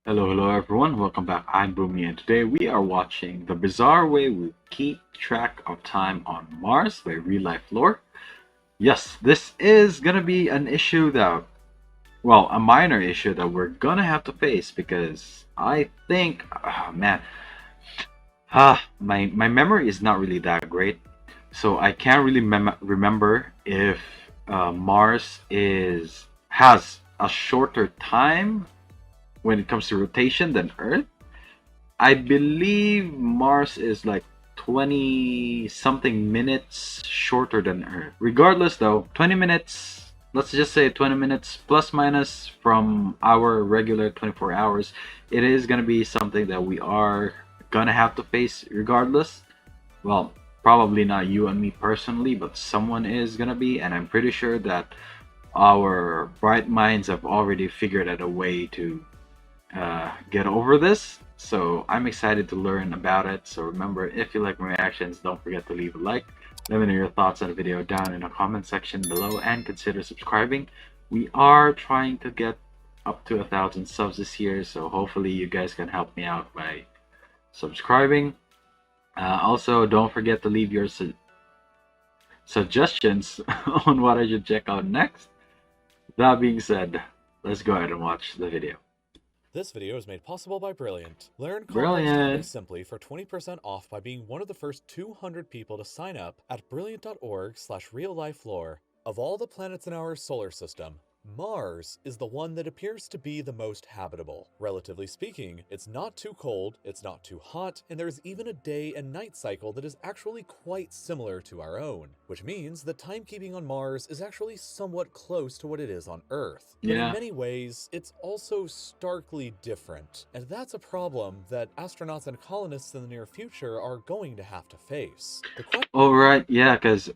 Hello everyone, welcome back. I'm Bumi and today we are watching The Bizarre Way We Keep Track of Time on Mars by RealLifeLore. Yes, this is gonna be an issue that, well, a minor issue that we're gonna have to face because I think, my memory is not really that great, so I can't really remember if Mars has a shorter time when it comes to rotation than Earth. I believe Mars is like 20 something minutes shorter than Earth. Regardless, though, 20 minutes, let's just say 20 minutes plus minus from our regular 24 hours, it is going to be something that we are going to have to face regardless. Well, probably not you and me personally, but someone is going to be, and I'm pretty sure that our bright minds have already figured out a way to get over this. So I'm excited to learn about it. So remember, if you like my reactions, don't forget to leave a like. Let me know your thoughts on the video down in the comment section below and consider subscribing. We are trying to get up to 1,000 subs this year, so hopefully you guys can help me out by subscribing. Also, don't forget to leave your suggestions on what I should check out next. That being said, let's go ahead and watch the video. This video is made possible by Brilliant. Learn complex Brilliant. topics simply for 20% off by being one of the first 200 people to sign up at brilliant.org/reallifelore. Of all the planets in our solar system, Mars is the one that appears to be the most habitable. Relatively speaking, it's not too cold, it's not too hot, and there's even a day and night cycle that is actually quite similar to our own, which means that timekeeping on Mars is actually somewhat close to what it is on Earth. But in many ways, it's also starkly different, and that's a problem that astronauts and colonists in the near future are going to have to face. Alright, yeah, because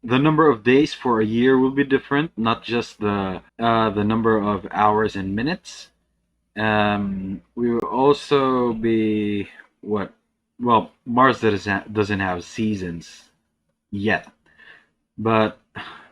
the number of days for a year will be different, not just the number of hours and minutes. We will also be what? Well, Mars doesn't have seasons yet, but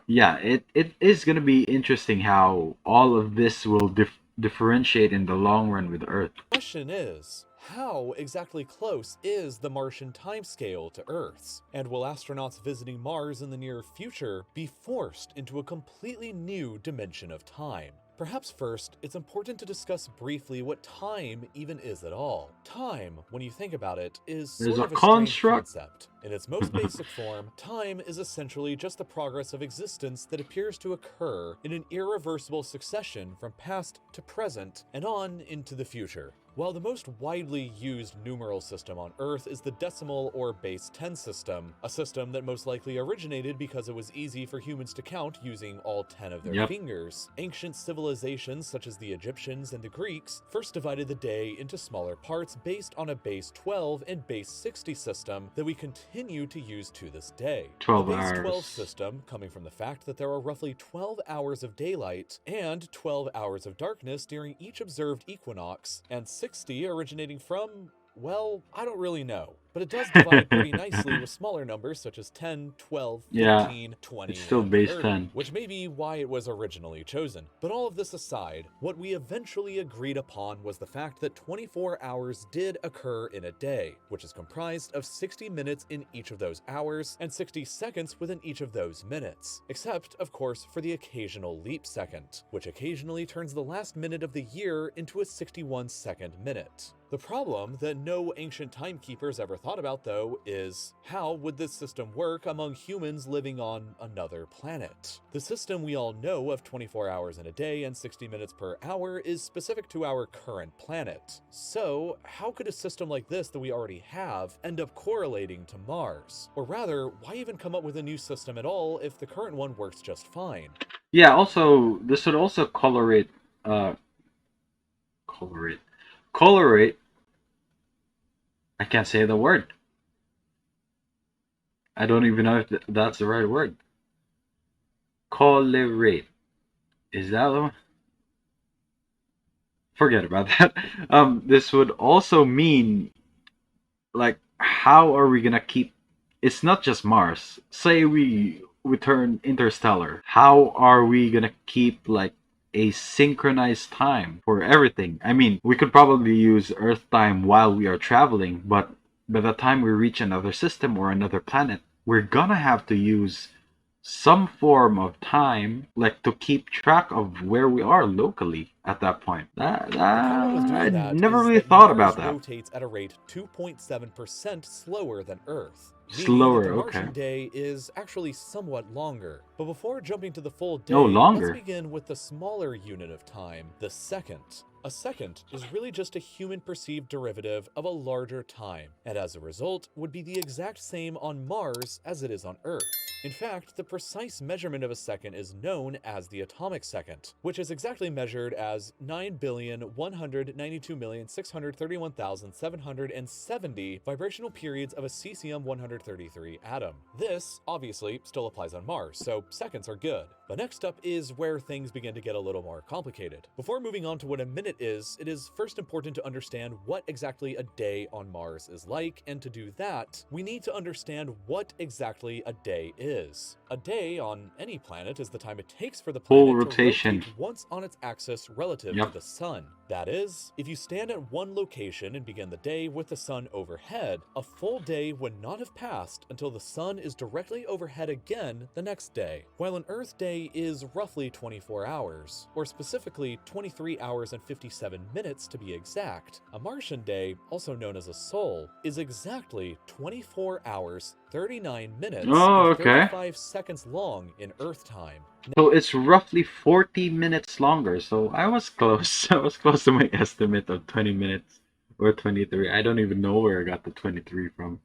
yeah, it is gonna be interesting how all of this will differentiate in the long run with Earth. The question is, how exactly close is the Martian timescale to Earth's? And will astronauts visiting Mars in the near future be forced into a completely new dimension of time? Perhaps first, it's important to discuss briefly what time even is at all. Time, when you think about it, is sort of a strange concept. In its most basic form, time is essentially just the progress of existence that appears to occur in an irreversible succession from past to present and on into the future. While the most widely used numeral system on Earth is the decimal or base 10 system, a system that most likely originated because it was easy for humans to count using all 10 of their fingers, ancient civilizations such as the Egyptians and the Greeks first divided the day into smaller parts based on a base 12 and base 60 system that we continue to use to this day. 12 the base hours. 12 system coming from the fact that there are roughly 12 hours of daylight and 12 hours of darkness during each observed equinox, and 60 originating from, well, I don't really know. But it does divide pretty nicely with smaller numbers such as 10, 12, 15, 20, it's still and base 30, 10. which may be why it was originally chosen. But all of this aside, what we eventually agreed upon was the fact that 24 hours did occur in a day, which is comprised of 60 minutes in each of those hours and 60 seconds within each of those minutes, except, of course, for the occasional leap second, which occasionally turns the last minute of the year into a 61-second minute. The problem that no ancient timekeepers ever thought about, though, is how would this system work among humans living on another planet? The system we all know of 24 hours in a day and 60 minutes per hour is specific to our current planet. So, how could a system like this that we already have end up correlating to Mars? Or rather, why even come up with a new system at all if the current one works just fine? Yeah, also, this would also colorate, I can't say the word. I don't even know if that's the right word. Colorate. Is that the one? Forget about that. This would also mean, like, how are we gonna keep? It's not just Mars. Say we turn interstellar. How are we gonna keep, like, a synchronized time for everything. I mean, we could probably use Earth time while we are traveling, but by the time we reach another system or another planet, we're gonna have to use some form of time, like to keep track of where we are locally at that point. The problem with I doing that never is really that thought Mars about that. rotates at a rate 2.7% slower than Earth, meaning that Slower, the okay. Martian day is actually somewhat longer. But before jumping to the full No, day, let's longer. begin with the smaller unit of time, the second. A second is really just a human perceived derivative of a larger time, and as a result would be the exact same on Mars as it is on Earth. In fact, the precise measurement of a second is known as the atomic second, which is exactly measured as 9,192,631,770 vibrational periods of a cesium-133 atom. This, obviously, still applies on Mars, so seconds are good. But next up is where things begin to get a little more complicated. Before moving on to what a minute is, it is first important to understand what exactly a day on Mars is like, and to do that, we need to understand what exactly a day is. A day on any planet is the time it takes for the Full planet to rotation. rotate once on its axis relative Yep. to the sun. That is, if you stand at one location and begin the day with the sun overhead, a full day would not have passed until the sun is directly overhead again the next day. While an Earth day is roughly 24 hours, or specifically 23 hours and 57 minutes to be exact, a Martian day, also known as a sol, is exactly 24 hours, 39 minutes, Oh, and okay. 35 seconds long in Earth time. So it's roughly 40 minutes longer. So I was close. I was close to my estimate of 20 minutes or 23. I don't even know where I got the 23 from.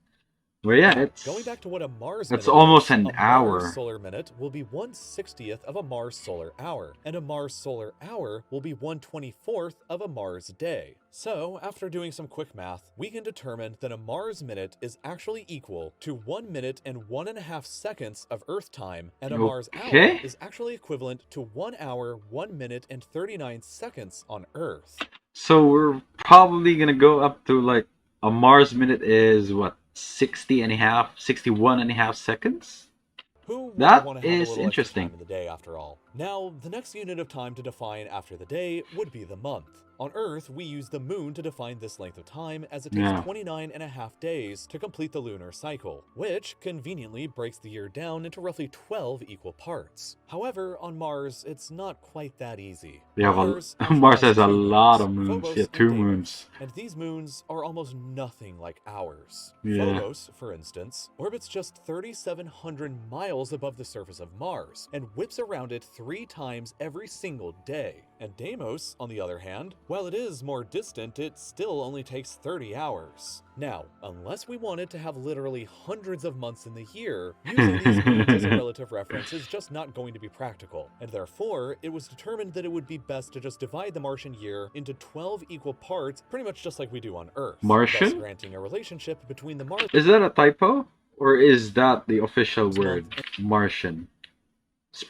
But yeah, Now, going back to what a Mars it's minute almost is, an a Mars hour. solar minute will be 1/60th of a Mars solar hour, and a Mars solar hour will be 1/24th of a Mars day. So, after doing some quick math, we can determine that a Mars minute is actually equal to 1 minute and 1.5 seconds of Earth time, and a Mars hour Okay. is actually equivalent to 1 hour, 1 minute, and 39 seconds on Earth. So we're probably gonna go up to like a Mars minute is what, 60 and a half, 61 and a half seconds? Who wouldn't That want to have a is little extra interesting. time in the day after all? Now, the next unit of time to define after the day would be the month. On Earth, we use the moon to define this length of time, as it takes Yeah. 29.5 days to complete the lunar cycle, which conveniently breaks the year down into roughly 12 equal parts. However, on Mars, it's not quite that easy. They have Mars a actually Mars has has a two lot moons, of moons. Phobos Yeah, and 2 Deimos, moons. and these moons are almost nothing like ours. Yeah. Phobos, for instance, orbits just 3,700 miles above the surface of Mars and whips around it 3 times every single day. And Deimos, on the other hand, while it is more distant, it still only takes 30 hours. Now, unless we wanted to have literally hundreds of months in the year, using these moons as a relative reference is just not going to be practical, and therefore, it was determined that it would be best to just divide the Martian year into 12 equal parts, pretty much just like we do on Earth, thus Martian? granting a relationship between the Mars Is that a typo? Or is that the official month word? Martian.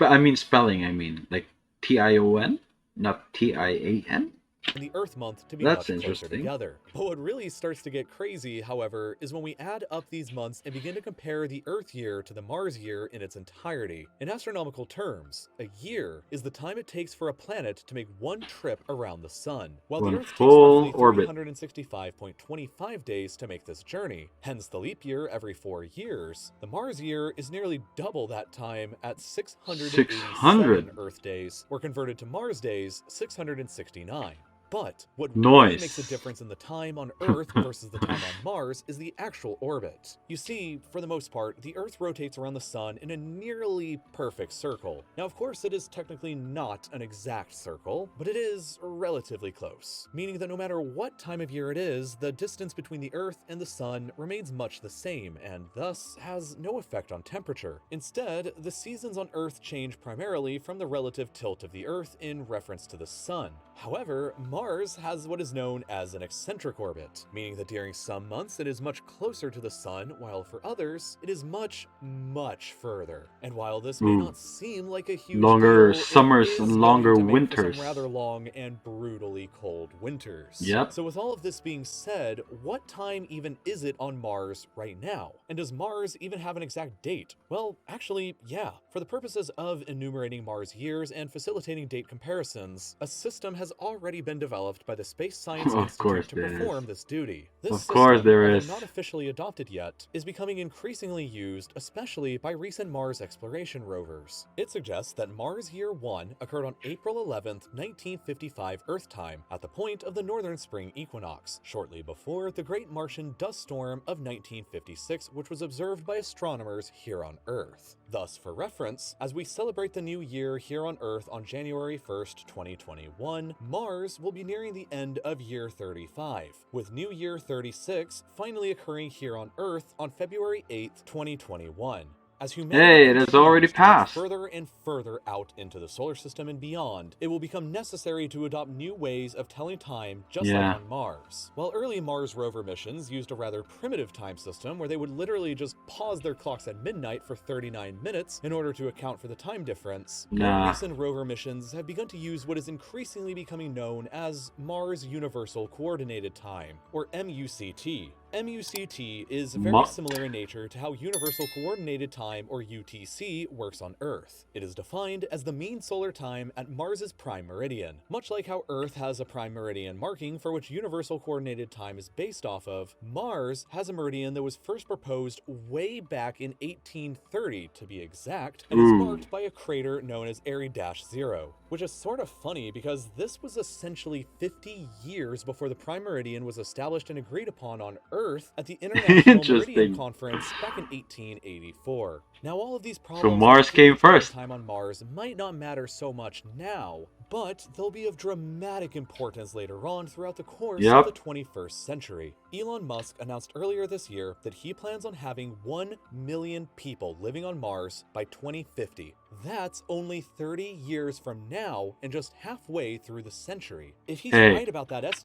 I mean spelling, I mean. Like Tion? Not Tian? and the Earth month to be That's much closer interesting. together. But what really starts to get crazy, however, is when we add up these months and begin to compare the Earth year to the Mars year in its entirety. In astronomical terms, a year is the time it takes for a planet to make one trip around the sun, while the One Earth takes full roughly orbit. 365.25 days to make this journey. Hence the leap year every 4 years. The Mars year is nearly double that time at 687 600. Earth days, or converted to Mars days, 669. But what really makes a Noise. difference in the time on Earth versus the time on Mars is the actual orbit. You see, for the most part, the Earth rotates around the sun in a nearly perfect circle. Now, of course, it is technically not an exact circle, but it is relatively close, meaning that no matter what time of year it is, the distance between the Earth and the sun remains much the same, and thus has no effect on temperature. Instead, the seasons on Earth change primarily from the relative tilt of the Earth in reference to the sun. However, Mars Mars has what is known as an eccentric orbit, meaning that during some months it is much closer to the Sun, while for others it is much, much further. And while this may Ooh, not seem like a huge longer deal, it summers is and going longer to make for some winters. rather long and brutally cold winters. Yep. So with all of this being said, what time even is it on Mars right now? And does Mars even have an exact date? Well, actually, yeah. For the purposes of enumerating Mars years and facilitating date comparisons, a system has already been developed by the Space Science Of course Institute to there is. perform this duty. This Of course system, there although is. not officially adopted yet, is becoming increasingly used, especially by recent Mars exploration rovers. It suggests that Mars Year 1 occurred on April 11th, 1955 Earth time, at the point of the northern spring equinox, shortly before the Great Martian Dust Storm of 1956, which was observed by astronomers here on Earth. Thus, for reference, as we celebrate the new year here on Earth on January 1st, 2021, Mars will be nearing the end of year 35, with New Year 36 finally occurring here on Earth on February 8th, 2021. As humanity Hey, it has already continues to move passed. further and further out into the solar system and beyond, it will become necessary to adopt new ways of telling time, just like on Mars. While early Mars rover missions used a rather primitive time system where they would literally just pause their clocks at midnight for 39 minutes in order to account for the time difference, more recent rover missions have begun to use what is increasingly becoming known as Mars Universal Coordinated Time, or MUCT. MUCT is very similar in nature to how Universal Coordinated Time, or UTC, works on Earth. It is defined as the mean solar time at Mars's prime meridian. Much like how Earth has a prime meridian marking for which Universal Coordinated Time is based off of, Mars has a meridian that was first proposed way back in 1830 to be exact, and is marked by a crater known as Airy-0, which is sort of funny because this was essentially 50 years before the prime meridian was established and agreed upon on Earth at the International Meridian Conference back in 1884. Now, all of these problems so Mars came first. Time on Mars might not matter so much now, but they'll be of dramatic importance later on throughout the course of the 21st century. Elon Musk announced earlier this year that he plans on having 1 million people living on Mars by 2050. That's only 30 years from now and just halfway through the century. If he's right about that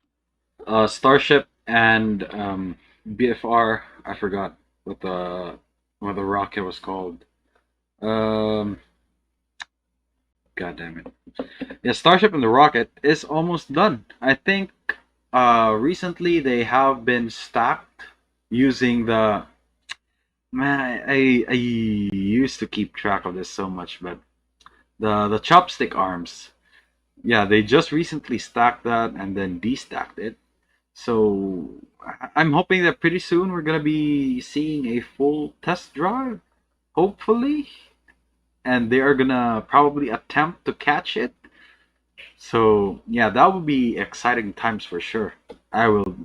Starship and BFR, I forgot what the rocket was called. God damn it. Yeah, Starship and the rocket is almost done. I think recently they have been stacked using the I used to keep track of this so much, but the chopstick arms. Yeah, they just recently stacked that and then destacked it. So I'm hoping that pretty soon we're gonna be seeing a full test drive, hopefully, and they are gonna probably attempt to catch it. So yeah, that would be exciting times for sure. I will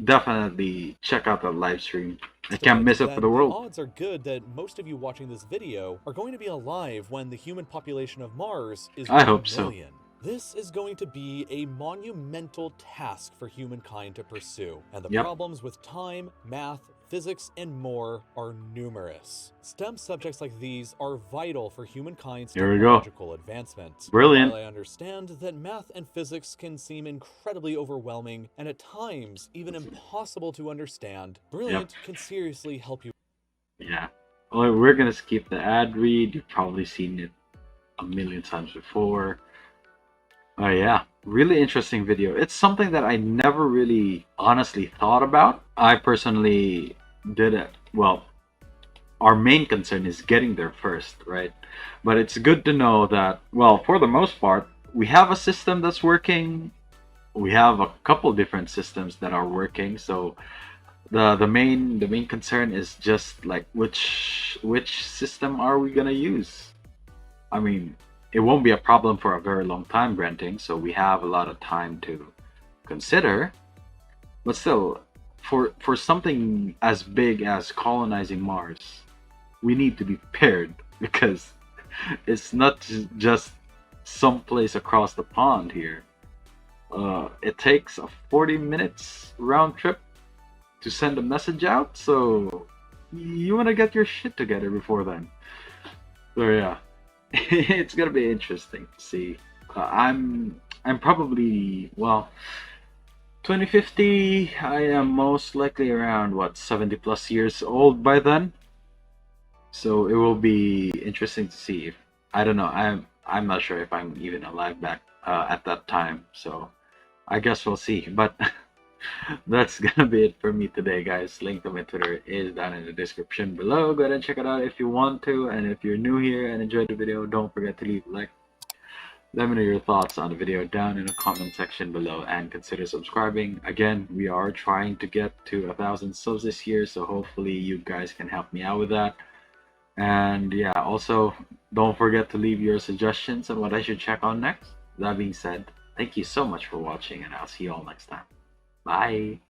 definitely check out that live stream. I can't miss it for the world. The odds are good that most of you watching this video are going to be alive when the human population of Mars is 1 million. This is going to be a monumental task for humankind to pursue, and the problems with time, math, physics, and more are numerous. STEM subjects like these are vital for humankind's technological advancement. Brilliant. While I understand that math and physics can seem incredibly overwhelming and at times even impossible to understand, Brilliant can seriously help you. Yeah. Well, we're gonna skip the ad read. You've probably seen it a million times before. Oh yeah, really interesting video. It's something that I never really honestly thought about. I personally did it. Well, our main concern is getting there first, right? But it's good to know that, well, for the most part, we have a system that's working. We have a couple different systems that are working. So the main concern is just like which system are we gonna use? I mean, it won't be a problem for a very long time, renting, so we have a lot of time to consider. But still, for something as big as colonizing Mars, we need to be prepared, because it's not just some place across the pond here. It takes a 40 minutes round trip to send a message out, so you want to get your shit together before then. So yeah. It's gonna be interesting to see. I'm I'm probably, well, 2050, I am most likely around, what, 70 plus years old by then. So it will be interesting to see if, I don't know, I'm not sure if I'm even alive back at that time. So I guess we'll see. But that's gonna be it for me today, guys. Link to my Twitter is down in the description below. Go ahead and check it out if you want to. And if you're new here and enjoyed the video, don't forget to leave a like. Let me know your thoughts on the video down in the comment section below, and consider subscribing. Again, we are trying to get to 1,000 subs this year, so hopefully you guys can help me out with that. And yeah, also don't forget to leave your suggestions on what I should check on next. That being said, thank you so much for watching, and I'll see you all next time. Bye!